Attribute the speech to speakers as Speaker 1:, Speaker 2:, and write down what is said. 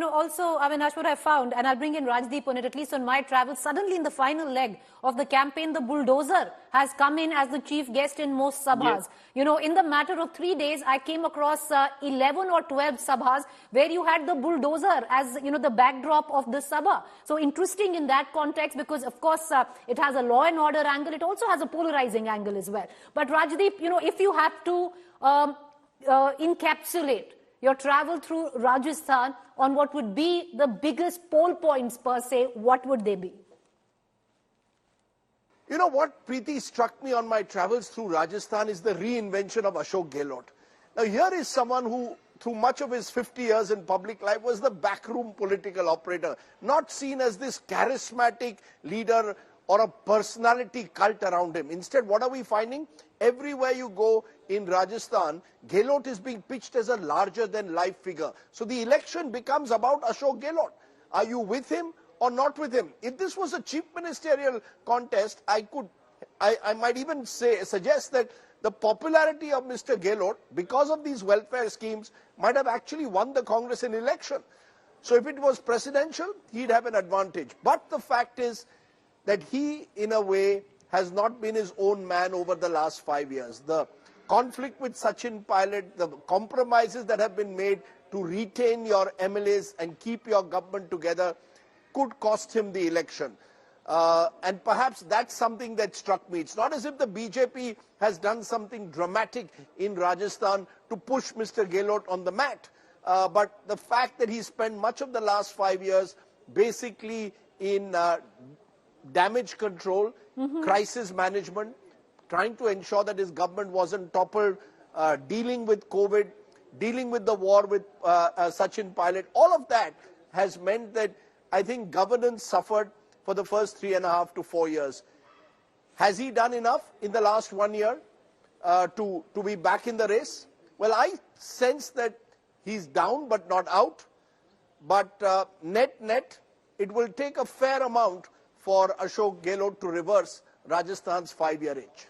Speaker 1: Also, Avinash, what I found, and I'll bring in Rajdeep on it, at least on my travels, suddenly in the final leg of the campaign, the bulldozer has come in as the chief guest in most sabhas. Yes. In the matter of 3 days, I came across 11 or 12 sabhas where you had the bulldozer as, the backdrop of the sabha. So interesting in that context because, of course, it has a law and order angle. It also has a polarizing angle as well. But Rajdeep, if you have to encapsulate your travel through Rajasthan on what would be the biggest poll points per se, what would they be?
Speaker 2: You know what, Preeti, struck me on my travels through Rajasthan is the reinvention of Ashok Gelot. Now here is someone who, through much of his 50 years in public life, was the backroom political operator, not seen as this charismatic leader or a personality cult around him. Instead, what are we finding? Everywhere you go in Rajasthan, Gelot is being pitched as a larger-than-life figure. So the election becomes about Ashok Gelot. Are you with him or not with him? If this was a chief ministerial contest, I might even suggest that the popularity of Mr. Gelot, because of these welfare schemes, might have actually won the Congress in election. So if it was presidential, he'd have an advantage. But the fact is that he, in a way, has not been his own man over the last 5 years. The conflict with Sachin Pilot, the compromises that have been made to retain your MLAs and keep your government together could cost him the election. And perhaps that's something that struck me. It's not as if the BJP has done something dramatic in Rajasthan to push Mr. Gelot on the mat. But the fact that he spent much of the last 5 years basically in damage control, crisis management, trying to ensure that his government wasn't toppled, dealing with COVID, dealing with the war with Sachin Pilot, all of that has meant that I think governance suffered for the first 3.5 to 4 years. Has he done enough in the last 1 year to be back in the race? Well, I sense that he's down but not out. But net, it will take a fair amount for Ashok Gelot to reverse Rajasthan's 5-year age.